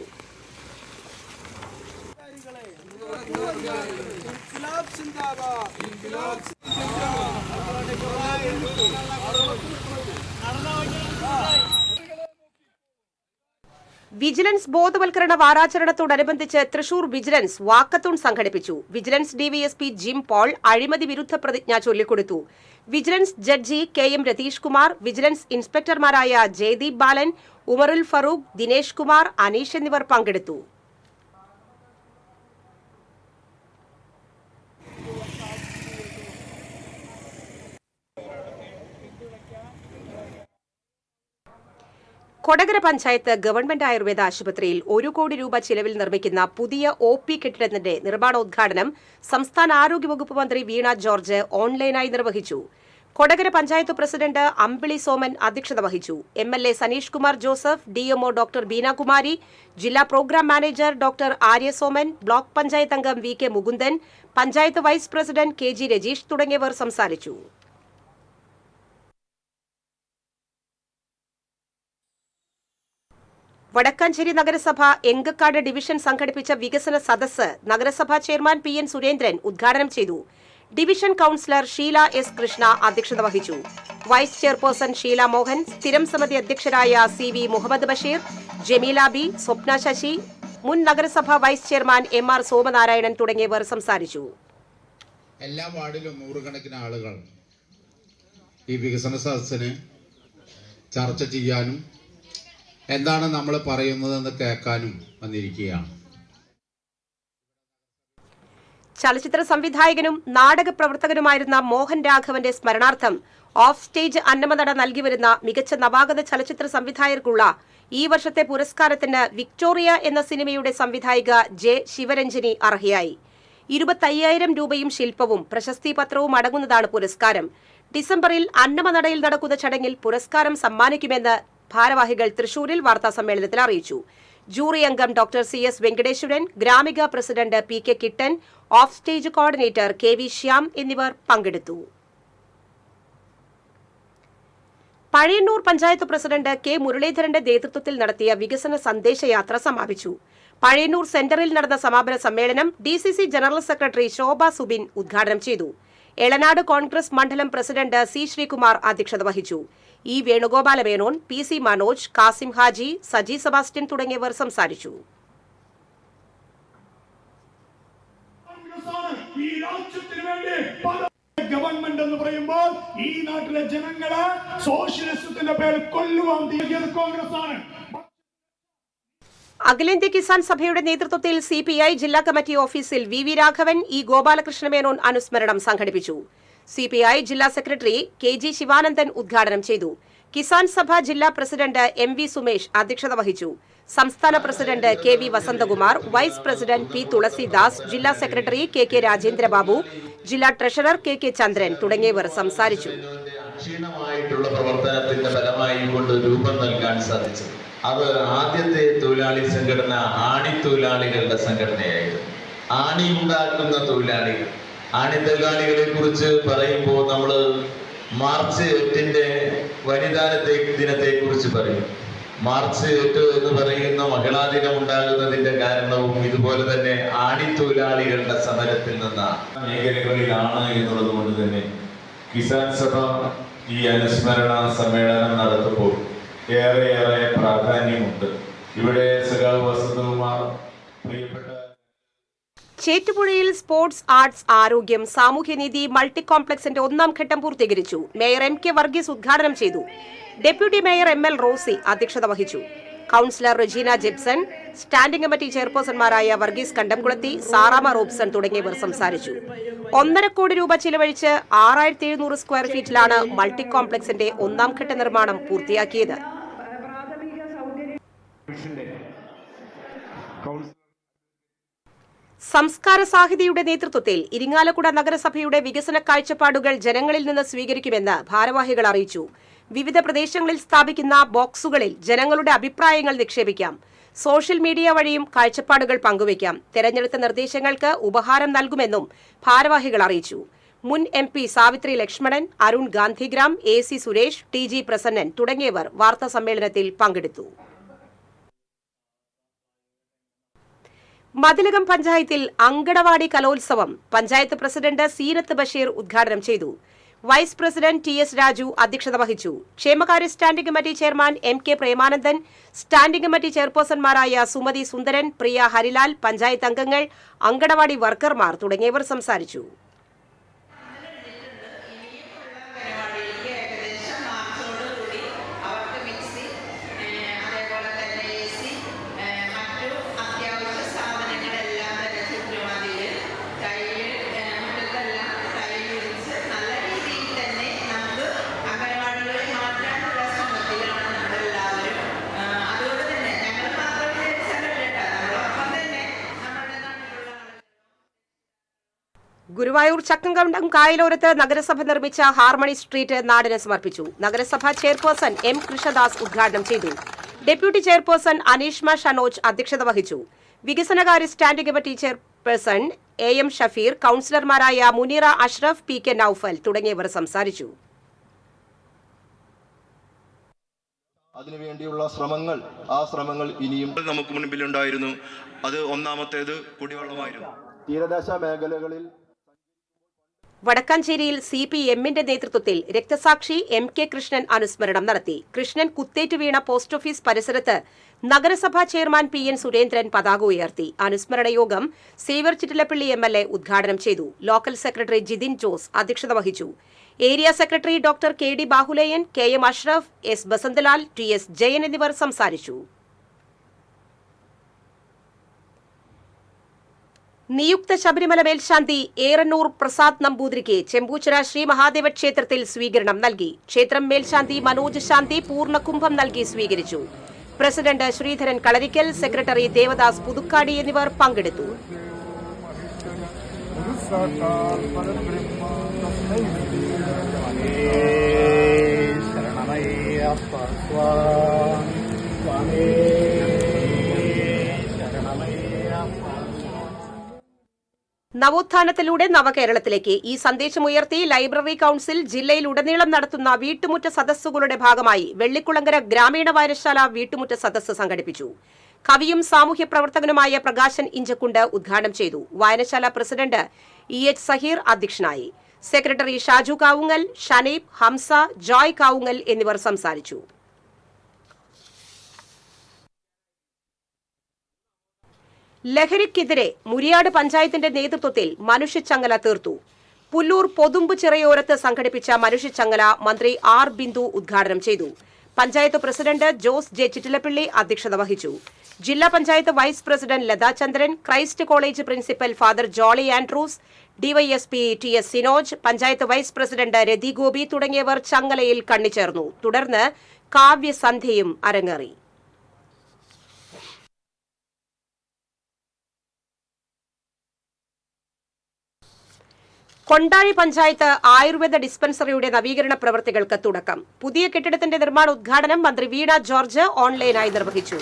S2: വിജിലൻസ് ബോധവൽക്കരണ വാരാചരണത്തോടനുബന്ധിച്ച് തൃശൂർ വിജിലൻസ് വാക്കത്തോൺ സംഘടിപ്പിച്ചു. വിജിലൻസ് DVSP ജിം പോൾ അഴിമതി വിരുദ്ധ പ്രതിജ്ഞ ചൊല്ലിക്കൊടുത്തു. Vigilance judge KM Ratheesh Kumar, vigilance ഇൻസ്പെക്ടർമാരായ ജയദീപ് ബാലൻ, ഉമറുൽ ഫറൂഖ്, ദിനേശ് കുമാർ, അനീഷ് എന്നിവർ പങ്കെടുത്തു. കൊടകര പഞ്ചായത്ത് ഗവൺമെന്റ് ആയുർവേദ ആശുപത്രിയിൽ 1 കോടി രൂപ ചിലവിൽ നിർമ്മിക്കുന്ന പുതിയ OP കെട്ടിടത്തിന്റെ നിർമ്മാണോദ്ഘാടനം സംസ്ഥാന ആരോഗ്യവകുപ്പ് മന്ത്രി വീണ ജോർജ് ഓൺലൈനായി നിർവഹിച്ചു. കൊടകര പഞ്ചായത്ത് പ്രസിഡന്റ് അമ്പിളി സോമൻ അധ്യക്ഷത വഹിച്ചു. MLA Saneesh Kumar Joseph, DMO doctor Beenakumari, ജില്ലാ programme manager doctor Arya Soman, block panchayat അംഗം VK Mukundan, panchayat vice president KG Rajeesh തുടങ്ങിയവർ സംസാരിച്ചു. വടക്കാഞ്ചേരി നഗരസഭ എങ്കക്കാട് ഡിവിഷൻ സംഘടിപ്പിച്ച വികസന സദസ്സ് നഗരസഭാ ചെയർമാൻ PN സുരേന്ദ്രൻ ഉദ്ഘാടനം ചെയ്തു. Division councillor Sheela S Krishna അധ്യക്ഷത വഹിച്ചു. വൈസ് ചെയർപേഴ്സൺ ഷീല മോഹൻ, സ്ഥിരം സമിതി അധ്യക്ഷരായ CV മുഹമ്മദ് ബഷീർ, ജമീല B, സ്വപ്ന ശശി, മുൻ നഗരസഭാ വൈസ് ചെയർമാൻ MR സോമനാരായണൻ തുടങ്ങിയവർ സംസാരിച്ചു.
S6: എല്ലാ വാർഡിലും നൂറുകണക്കിന് ആളുകൾ ഈ വികസന സദസ്സിന് ചർച്ച ചെയ്യാനും എന്താണ് നമ്മൾ പറയുന്നതെന്ന് കേൾക്കാനും വന്നിരിക്കുകയാണ്.
S2: ചലച്ചിത്ര സംവിധായകനും നാടക പ്രവർത്തകനുമായിരുന്ന മോഹൻ രാഘവന്റെ സ്മരണാർത്ഥം ഓഫ് സ്റ്റേജ് അന്നമനട നൽകിവരുന്ന മികച്ച നവാഗത ചലച്ചിത്ര സംവിധായകർക്കുള്ള ഈ വർഷത്തെ പുരസ്കാരത്തിന് വിക്ടോറിയ എന്ന സിനിമയുടെ സംവിധായിക J ശിവരഞ്ജനി അർഹയായി. 25,000 രൂപയും ശില്പവും പ്രശസ്തി പത്രവും അടങ്ങുന്നതാണ് പുരസ്കാരം. ഡിസംബറിൽ അന്നമനടയിൽ നടക്കുന്ന ചടങ്ങിൽ പുരസ്കാരം സമ്മാനിക്കുമെന്ന് ഭാരവാഹികൾ തൃശൂരിൽ വാർത്താസമ്മേളനത്തിൽ അറിയിച്ചു. ജൂറി അംഗം doctor CS Venkateswaran, Gramika president PK Kittan, of stage coordinator KV Shyam എന്നിവർ പങ്കെടുത്തു. പഴയന്നൂർ പഞ്ചായത്ത് പ്രസിഡന്റ് K മുരളീധരന്റെ നേതൃത്വത്തിൽ നടത്തിയ വികസന സന്ദേശയാത്ര സമാപിച്ചു. പഴയന്നൂർ സെന്ററിൽ നടന്ന സമാപന സമ്മേളനം DCC ജനറൽ സെക്രട്ടറി ശോഭ സുബിൻ ഉദ്ഘാടനം ചെയ്തു. എളനാട് കോൺഗ്രസ് മണ്ഡലം പ്രസിഡന്റ് C ശ്രീകുമാർ അധ്യക്ഷത വഹിച്ചു. E വേണുഗോപാല മേനോൻ, PC മനോജ്, കാസിം ഹാജി, സജി സെബാസ്റ്റ്യൻ തുടങ്ങിയവർ സംസാരിച്ചു.
S6: ഗവൺമെന്റ് എന്ന് പറയുമ്പോൾ ഈ നാട്ടിലെ ജനങ്ങളെ സോഷ്യലിസത്തിന്റെ പേരിൽ കൊല്ലുവാൻ തീയതിയത് കോൺഗ്രസ് ആണ്.
S2: അഖിലേന്ത്യാ കിസാൻ സഭയുടെ നേതൃത്വത്തിൽ CPI ജില്ലാ കമ്മിറ്റി ഓഫീസിൽ VV രാഘവൻ, E ഗോപാലകൃഷ്ണ മേനോൻ അനുസ്മരണം സംഘടിപ്പിച്ചു. CPI ജില്ലാ സെക്രട്ടറി KG ശിവാനന്ദൻ ഉദ്ഘാടനം ചെയ്തു. കിസാൻ സഭ ജില്ലാ പ്രസിഡന്റ് MV സുമേഷ് അധ്യക്ഷത വഹിച്ചു. സംസ്ഥാന president KV Vasanthakumar, vice president P Thulasidas, ജില്ലാ സെക്രട്ടറി KK രാജേന്ദ്രബാബു, ജില്ലാ ട്രഷറർ KK ചന്ദ്രൻ തുടങ്ങിയവർ സംസാരിച്ചു.
S11: ക്ഷീണമായിട്ടുള്ള പ്രവർത്തനത്തിന്റെ ഫലമായി കൊണ്ട് രൂപം നൽകാൻ സാധിച്ചു. അത് ആദ്യത്തെ തൊഴിലാളി സംഘടന ആണിത്തൊഴിലാളികളുടെ സംഘടനയായിരുന്നു. ആണി ഉണ്ടാക്കുന്ന തൊഴിലാളികൾ, ആണിത്തൊഴിലാളികളെ കുറിച്ച് പറയുമ്പോൾ നമ്മൾ മാർച്ച് 8 വനിതാ ദിനത്തെ കുറിച്ച് പറയും. മാർച്ച് 8 എന്ന് പറയുന്ന മഹിളാ ദിനം ഉണ്ടാകുന്നതിന്റെ കാരണവും ഇതുപോലെ തന്നെ ആണിത്തൊഴിലാളികളുടെ സമരത്തിൽ നിന്നാണ്. മേഖലകളിലാണ് എന്നുള്ളത് കൊണ്ട് തന്നെ കിസാൻ സഭ ഈ അനുസ്മരണ സമ്മേളനം നടത്തുമ്പോൾ ഏറെ പ്രാധാന്യമുണ്ട്. ഇവിടെ സഖാവ് വസന്തകുമാർ, പ്രിയപ്പെട്ട
S2: ചേറ്റുപുഴയിൽ സ്പോർട്സ്, ആർട്സ്, ആരോഗ്യം, സാമൂഹ്യനീതി മൾട്ടി കോംപ്ലക്സിന്റെ 1ാം ഘട്ടം പൂർത്തീകരിച്ചു. മേയർ MK വർഗീസ് ഉദ്ഘാടനം ചെയ്തു. ഡെപ്യൂട്ടി മേയർ ML റോസി അധ്യക്ഷത വഹിച്ചു. Councillor Regina Jibson, standing committee ചെയർപേഴ്സൺമാരായ വർഗീസ് കണ്ടംകുളത്തി, സാറാമ റോബ്സൺ തുടങ്ങിയവർ സംസാരിച്ചു. 1.5 കോടി രൂപ ചിലവഴിച്ച് 6700 സ്ക്വയർ ഫീറ്റിലാണ് മൾട്ടി കോംപ്ലക്സിന്റെ 1ാം ഘട്ട നിർമ്മാണം പൂർത്തിയാക്കിയത്. സംസ്കാര സാഹിതിയുടെ നേതൃത്വത്തിൽ ഇരിങ്ങാലക്കുട നഗരസഭയുടെ വികസന കാഴ്ചപ്പാടുകൾ ജനങ്ങളിൽ നിന്ന് സ്വീകരിക്കുമെന്ന് ഭാരവാഹികൾ അറിയിച്ചു. വിവിധ പ്രദേശങ്ങളിൽ സ്ഥാപിക്കുന്ന ബോക്സുകളിൽ ജനങ്ങളുടെ അഭിപ്രായങ്ങൾ നിക്ഷേപിക്കാം. സോഷ്യൽ മീഡിയ വഴിയും കാഴ്ചപ്പാടുകൾ പങ്കുവയ്ക്കാം. തെരഞ്ഞെടുത്ത നിർദ്ദേശങ്ങൾക്ക് ഉപഹാരം നൽകുമെന്നും ഭാരവാഹികൾ അറിയിച്ചു. മുൻ MP Savitri Lakshmanan, Arun Gandhigram, AC Suresh, TG Prasannan തുടങ്ങിയവർ വാർത്താസമ്മേളനത്തിൽ പങ്കെടുത്തു. മതിലകം പഞ്ചായത്തിൽ അങ്കണവാടി കലോത്സവം പഞ്ചായത്ത് പ്രസിഡന്റ് സീനത്ത് ബഷീർ ഉദ്ഘാടനം ചെയ്തു. വൈസ് പ്രസിഡന്റ് TS രാജു അധ്യക്ഷത വഹിച്ചു. ക്ഷേമകാര്യ standing committee chairman MK Premanandan, standing committee ചെയർപേഴ്സൺമാരായ സുമതി സുന്ദരൻ, പ്രിയ ഹരിലാൽ, പഞ്ചായത്ത് അംഗങ്ങൾ, അങ്കണവാടി വർക്കർമാർ തുടങ്ങിയവർ സംസാരിച്ചു. ഗുരുവായൂർ ചക്കങ്കണ്ടം കായലോരത്ത് നഗരസഭ നിർമ്മിച്ച ഹാർമണി സ്ട്രീറ്റ് നാടിന് സമർപ്പിച്ചു. നഗരസഭാ ചെയർപേഴ്സൺ M കൃഷ്ണദാസ് ഉദ്ഘാടനം ചെയ്തു. ഡെപ്യൂട്ടി ചെയർപേഴ്സൺ അനീഷ്മ ഷനോജ് അധ്യക്ഷത വഹിച്ചു. വികസനകാര്യ standing committee chairperson AM Shafeer, കൌൺസിലർമാരായ മുനീറ അഷ്റഫ്, PK നൌഫൽ തുടങ്ങിയവർ സംസാരിച്ചു.
S12: അതിനുവേണ്ടിയുള്ള ശ്രമങ്ങൾ ഇനിയും നമുക്ക് മുൻപിലുണ്ടായിരുന്നു. അത് ഒന്നാമത്തേത് കുടിവെള്ളമായിരുന്നു. തീരദേശ മേഖലകളിൽ
S2: വടക്കാഞ്ചേരിയിൽ CPM-ന്റെ നേതൃത്വത്തിൽ രക്തസാക്ഷി MK കൃഷ്ണൻ അനുസ്മരണം നടത്തി. കൃഷ്ണൻ കുത്തേറ്റ് വീണ പോസ്റ്റ് ഓഫീസ് പരിസരത്ത് നഗരസഭാ ചെയർമാൻ PN സുരേന്ദ്രൻ പതാക ഉയർത്തി. അനുസ്മരണ യോഗം സേവ്യർ ചിറ്റിലപ്പള്ളി MLA ഉദ്ഘാടനം ചെയ്തു. ലോക്കൽ സെക്രട്ടറി ജിതിൻ ജോസ് അധ്യക്ഷത വഹിച്ചു. Area secretary doctor KD Bahuleyan, KM Ashraf, S Basanthalal, TS Jayan എന്നിവർ സംസാരിച്ചു. നിയുക്ത ശബരിമല മേൽശാന്തി ഏറന്നൂർ പ്രസാദ് നമ്പൂതിരിക്ക് ചെമ്പൂച്ചിറ ശ്രീ മഹാദേവ ക്ഷേത്രത്തിൽ സ്വീകരണം നൽകി. ക്ഷേത്രം മേൽശാന്തി മനോജ് ശാന്തി പൂർണ്ണകുംഭം നൽകി സ്വീകരിച്ചു. പ്രസിഡന്റ് ശ്രീധരൻ കളരിക്കൽ, സെക്രട്ടറി ദേവദാസ് പുതുക്കാടി എന്നിവർ പങ്കെടുത്തു. നവോത്ഥാനത്തിലൂടെ നവകേരളത്തിലേക്ക് ഈ സന്ദേശമുയർത്തി ലൈബ്രറി കൌൺസിൽ ജില്ലയിലുടനീളം നടത്തുന്ന വീട്ടുമുറ്റ സദസ്സുകളുടെ ഭാഗമായി വെള്ളിക്കുളങ്ങര ഗ്രാമീണ വായനശാല വീട്ടുമുറ്റ സദസ്സ് സംഘടിപ്പിച്ചു. കവിയും സാമൂഹ്യ പ്രവർത്തകനുമായ പ്രകാശൻ ഇഞ്ചക്കുണ്ട് ഉദ്ഘാടനം ചെയ്തു. വായനശാല പ്രസിഡന്റ് EH സഹീർ അധ്യക്ഷനായി. സെക്രട്ടറി ഷാജു കാവുങ്ങൽ, ഷനീബ്, ഹംസ, ജോയ് കാവുങ്ങൽ എന്നിവർ സംസാരിച്ചു. ലഹരിക്കെതിരെ മുരിയാട് പഞ്ചായത്തിന്റെ നേതൃത്വത്തിൽ മനുഷ്യച്ചങ്ങല തീർത്തു. പുല്ലൂർ പൊതുമ്പ് ചിറയോരത്ത് സംഘടിപ്പിച്ച മനുഷ്യച്ചങ്ങല മന്ത്രി R ബിന്ദു ഉദ്ഘാടനം ചെയ്തു. പഞ്ചായത്ത് പ്രസിഡന്റ് ജോസ് J ചിറ്റിലപ്പള്ളി അധ്യക്ഷത വഹിച്ചു. ജില്ലാ panchayat vice president Latha Chandran, Christ college principal father Jolly Andrews, DYSP TS Sinoj, panchayat vice president Rathi Gopi തുടങ്ങിയവർ ചങ്ങലയിൽ കണ്ണിച്ചേർന്നു. തുടർന്ന് കാവ്യസന്ധ്യയും അരങ്ങേറി. കൊണ്ടാഴി പഞ്ചായത്ത് ആയുർവേദ ഡിസ്പെൻസറിയുടെ നവീകരണ പ്രവൃത്തികൾക്ക് തുടക്കം. പുതിയ കെട്ടിടത്തിന്റെ നിർമ്മാണ ഉദ്ഘാടനം മന്ത്രി വീണ ജോർജ് ഓൺലൈനായി നിർവഹിച്ചു.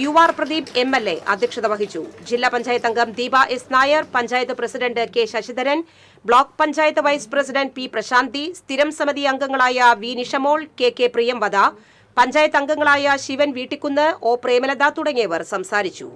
S2: UR പ്രദീപ് MLA അധ്യക്ഷത വഹിച്ചു. ജില്ലാ പഞ്ചായത്ത് അംഗം Deepa S Nair, panchayat president K Sasidharan, block panchayat vice president P Prasanthi, സ്ഥിരം സമിതി അംഗങ്ങളായ V നിഷമോൾ, KK പ്രിയംവദ, പഞ്ചായത്ത് അംഗങ്ങളായ ശിവൻ വീട്ടിക്കുന്ന്, O പ്രേമലത തുടങ്ങിയവർ സംസാരിച്ചു.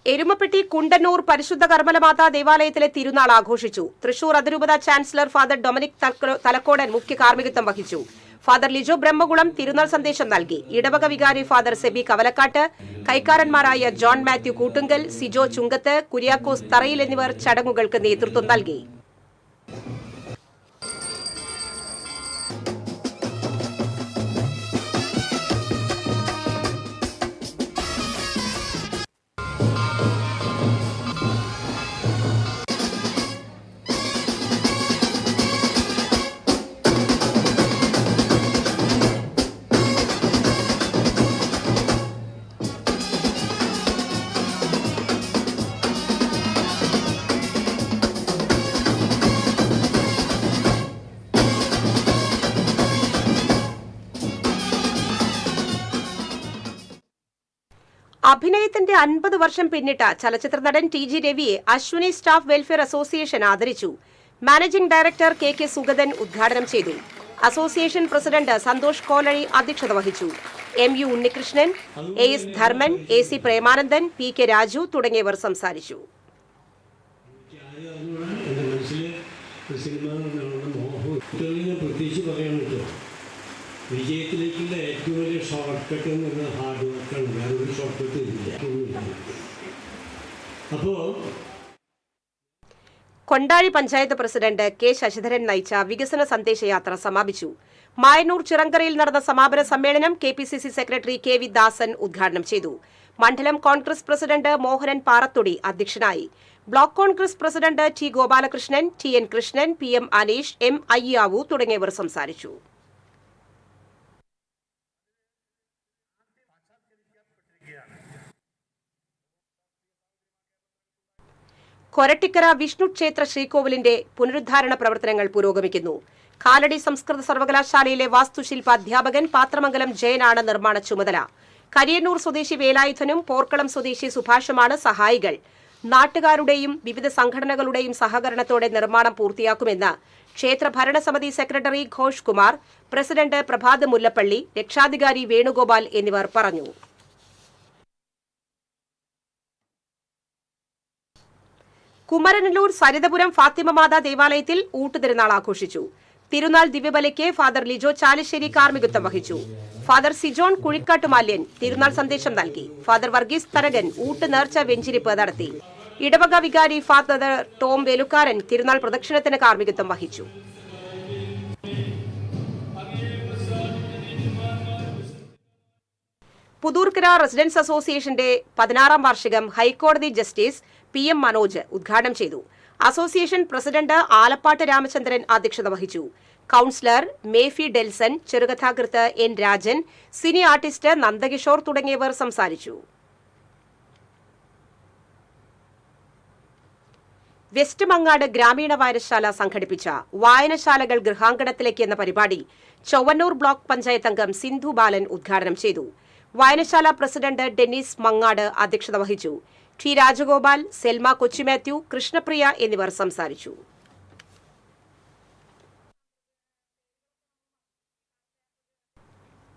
S2: എരുമപ്പെട്ടി കുണ്ടന്നൂർ പരിശുദ്ധ കർമ്മലമാതാ ദേവാലയത്തിലെ തിരുനാൾ ആഘോഷിച്ചു. തൃശൂർ അതിരൂപത ചാൻസലർ ഫാദർ ഡൊമിനിക് തലക്കോടൻ മുഖ്യ കാർമ്മികത്വം വഹിച്ചു. ഫാദർ ലിജോ ബ്രഹ്മകുളം തിരുനാൾ സന്ദേശം നൽകി. ഇടവക വികാരി ഫാദർ സെബി കവലക്കാട്ട്, കൈക്കാരന്മാരായ ജോൺ മാത്യു കൂട്ടുങ്കൽ, സിജോ ചുങ്കത്ത്, കുര്യാക്കോസ് തറയിൽ എന്നിവർ ചടങ്ങുകൾക്ക് നേതൃത്വം നൽകി. അഭിനയത്തിന്റെ 50 വർഷം പിന്നിട്ട ചലച്ചിത്ര നടൻ ടി.ജി. രവിയെ അശ്വിനി സ്റ്റാഫ് വെൽഫെയർ അസോസിയേഷൻ ആദരിച്ചു. മാനേജിംഗ് ഡയറക്ടർ കെ സുഗതൻ ഉദ്ഘാടനം ചെയ്തു. അസോസിയേഷൻ പ്രസിഡന്റ് സന്തോഷ് കോലഴി അധ്യക്ഷത വഹിച്ചു. M U. Unnikrishnan, A S. Dharman, A C. Premanandan, P K. Raju തുടങ്ങിയവർ സംസാരിച്ചു.
S13: വിജയത്തിലേക്കുള്ള ഏറ്റവും വലിയ ഷോർട്ട് കട്ട് എന്ന് പറഞ്ഞാൽ ഹാർഡ് വർക്കാണ്. വേറൊരു ഷോർട്ട് കട്ട് ഇല്ല. അപ്പോൾ
S2: കൊണ്ടാഴി പഞ്ചായത്ത് പ്രസിഡന്റ് കെ ശശിധരൻ നയിച്ച വികസന സന്ദേശയാത്ര സമാപിച്ചു. മായന്നൂർ ചിറങ്കരയിൽ നടന്ന സമാപന സമ്മേളനം കെ.പി.സി.സി. സെക്രട്ടറി കെ.വി. ദാസൻ ഉദ്ഘാടനം ചെയ്തു. മണ്ഡലം കോൺഗ്രസ് പ്രസിഡന്റ് മോഹനൻ പാറത്തൊടി അധ്യക്ഷനായി. Block Congress president T. Gopalakrishnan, T. N. Krishnan, P. M. Aneesh, M. Ayyavu തുടങ്ങിയവർ സംസാരിച്ചു. കൊരട്ടിക്കര വിഷ്ണു ക്ഷേത്ര ശ്രീകോവിലിന്റെ പുനരുദ്ധാരണ പ്രവർത്തനങ്ങൾ പുരോഗമിക്കുന്നു. കാലടി സംസ്കൃത സർവകലാശാലയിലെ വാസ്തുശില്പ അധ്യാപകൻ പാത്രമംഗലം ജയനാണ് നിർമ്മാണ ചുമതല. കരിയന്നൂർ സ്വദേശി വേലായുധനും പോർക്കളം സ്വദേശി സുഭാഷുമാണ് സഹായികൾ. നാട്ടുകാരുടെയും വിവിധ സംഘടനകളുടെയും സഹകരണത്തോടെ നിർമ്മാണം പൂർത്തിയാക്കുമെന്ന് ക്ഷേത്ര ഭരണസമിതി സെക്രട്ടറി ഘോഷ് കുമാർ, പ്രസിഡന്റ് പ്രഭാത് മുല്ലപ്പള്ളി, രക്ഷാധികാരി വേണുഗോപാൽ എന്നിവർ പറഞ്ഞു. കുമരനല്ലൂർ സരിതപുരം ഫാത്തിമ മാതാ ദേവാലയത്തിൽ ഊട്ടുതിരുനാൾ ആഘോഷിച്ചു. തിരുനാൾ ദിവ്യബലിക്ക് ഫാദർ ലിജോ ചാലിശ്ശേരി കാർമ്മികത്വം വഹിച്ചു. ഫാദർ സിജോൺ കുഴിക്കാട്ടുമാല്യൻ തിരുനാൾ സന്ദേശം നൽകി. ഫാദർ വർഗീസ് തരകൻ ഊട്ട് നേർച്ച വെഞ്ചിരിപ്പ് നടത്തി. ഇടവക വികാരി ഫാദർ ടോം വേലുക്കാരൻ തിരുനാൾ പ്രദക്ഷിണത്തിന് കാർമ്മികത്വം വഹിച്ചു. പുതൂർക്കര റെസിഡൻസ് അസോസിയേഷന്റെ 16ാം വാർഷികം ഹൈക്കോടതി ജസ്റ്റിസ് പി.എം. മനോജ് ഉദ്ഘാടനം ചെയ്തു. അസോസിയേഷൻ പ്രസിഡന്റ് ആലപ്പാട്ട് രാമചന്ദ്രൻ അധ്യക്ഷത വഹിച്ചു. കൌൺസിലർ മേഫി ഡെൽസൺ, ചെറുകഥാകൃത്ത് N. Rajan, cine artist Nandakishore തുടങ്ങിയവർ സംസാരിച്ചു. വെസ്റ്റ് മങ്ങാട് ഗ്രാമീണ വായനശാല സംഘടിപ്പിച്ച വായനശാലകൾ ഗൃഹാങ്കണത്തിലേക്ക് എന്ന പരിപാടി ചൊവ്വന്നൂർ ബ്ലോക്ക് പഞ്ചായത്ത് അംഗം സിന്ധു ബാലൻ ഉദ്ഘാടനം ചെയ്തു. വായനശാല പ്രസിഡന്റ് ഡെന്നിസ് മങ്ങാട് അധ്യക്ഷത വഹിച്ചു. ടി. രാജഗോപാൽ, സെൽമ കൊച്ചിമാത്യു, കൃഷ്ണപ്രിയ എന്നിവർ സംസാരിച്ചു.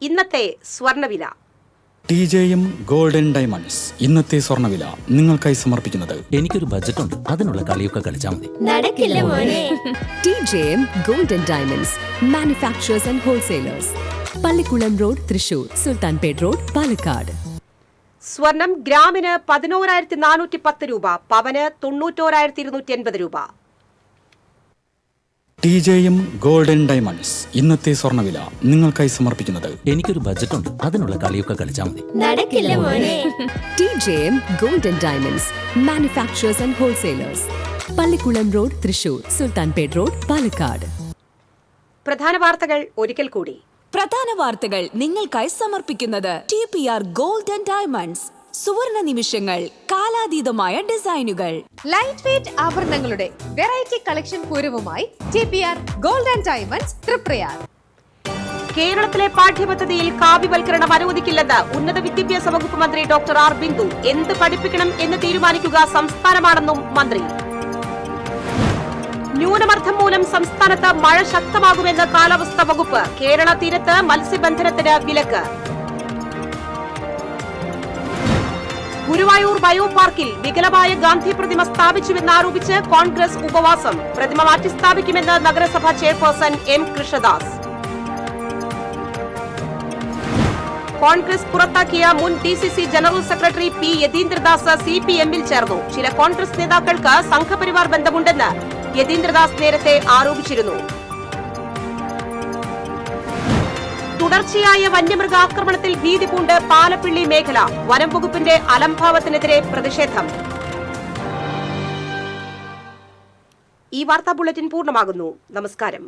S2: ഇന്നത്തെ സ്വർണ്ണവില.
S14: TJM ഗോൾഡൻ ഡയമണ്ട്സ് ഇന്നത്തെ സ്വർണ്ണവില നിങ്ങൾക്കായി സമർപ്പിക്കുന്നത്
S15: എനിക്കൊരു ബജറ്റ് ഉണ്ട്, അതിനുള്ള കളിയൊക്കെ കളിച്ചാൽ മതി.
S16: നടക്കില്ല മോനെ. TJM golden diamonds manufacturers and wholesalers, Pallikkulam road, Thrissur, Sultanpet road, Palakkad.
S2: സ്വർണം ഗ്രാമിന് 11,410 രൂപ, പവന് 91,280 രൂപ.
S14: TJM ഗോൾഡൻ ഡയമണ്ട്സ് ഇന്നത്തെ സ്വർണ്ണവില നിങ്ങൾക്കായി സമർപ്പിക്കുന്നത്
S15: എനിക്കൊരു ബജറ്റ് ഉണ്ട്, അതിനുള്ള കളിയൊക്കെ കളിച്ചാൽ മതി.
S16: നടക്കില്ല മോനെ. TJM golden diamonds manufacturers and wholesalers, Pallikkulam road, Thrissur, Sultanpet road, Palakkad.
S2: പ്രധാന വാർത്തകൾ ഒരിക്കൽ കൂടി.
S3: പ്രധാന വാർത്തകൾ നിങ്ങൾക്കായി സമർപ്പിക്കുന്നത് TPR ഗോൾഡ് ആൻഡ് ഡയമണ്ട്സ്, സുവർണ നിമിഷങ്ങൾ, കാലാതീതമായ ഡിസൈനുകൾ.
S4: ലൈറ്റ് വെയ്റ്റ് ആഭരണങ്ങളുടെ വെറൈറ്റി കളക്ഷൻ പൂരവുമായി TPR gold and diamonds Thriprayar.
S2: കേരളത്തിലെ പാഠ്യപദ്ധതിയിൽ കാവ്യവൽക്കരണം അനുവദിക്കില്ലെന്ന് ഉന്നത വിദ്യാഭ്യാസ വകുപ്പ് മന്ത്രി ഡോക്ടർ ആർ ബിന്ദു. എന്ത് പഠിപ്പിക്കണം എന്ന് തീരുമാനിക്കുക സംസ്ഥാനമാണെന്നും മന്ത്രി. ന്യൂനമർദ്ദം മൂലം സംസ്ഥാനത്ത് മഴ ശക്തമാകുമെന്ന് കാലാവസ്ഥാ വകുപ്പ്. കേരള തീരത്ത് മത്സ്യബന്ധനത്തിന് വിലക്ക്. ഗുരുവായൂർ ബയോ പാർക്കിൽ വികലമായ ഗാന്ധി പ്രതിമ സ്ഥാപിച്ചുവെന്നാരോപിച്ച് കോൺഗ്രസ് ഉപവാസം. പ്രതിമ മാറ്റിസ്ഥാപിക്കുമെന്ന് നഗരസഭാ ചെയർപേഴ്സൺ എം. കൃഷ്ണദാസ്. കോൺഗ്രസ് പുറത്താക്കിയ മുൻ DCC general secretary P Yatheendradas CPM-ൽ ചേർന്നു. ചില കോൺഗ്രസ് നേതാക്കൾക്ക് സംഘപരിവാർ ബന്ധമുണ്ടെന്ന് യതീന്ദ്രദാസ് നേരത്തെ ആരോപിച്ചിരുന്നു. തുടർച്ചയായ വന്യമൃഗാക്രമണത്തിൽ ഭീതി പൂണ്ട് പാലപ്പിള്ളി മേഖല. വനം വകുപ്പിന്റെ അലംഭാവത്തിനെതിരെ പ്രതിഷേധം. ഈ വാർത്താ ബുള്ളറ്റിൻ പൂർണ്ണമാകുന്നു. നമസ്കാരം.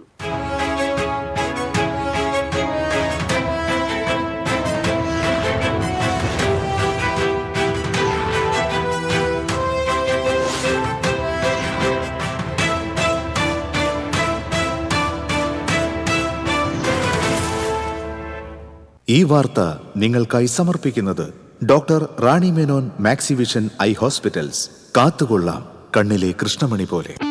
S1: ഈ വാർത്ത നിങ്ങൾക്കായി സമർപ്പിക്കുന്നത് doctor Rani Menon Maxivision I hospitals. കാത്തുകൊള്ളാം കണ്ണിലെ കൃഷ്ണമണി പോലെ.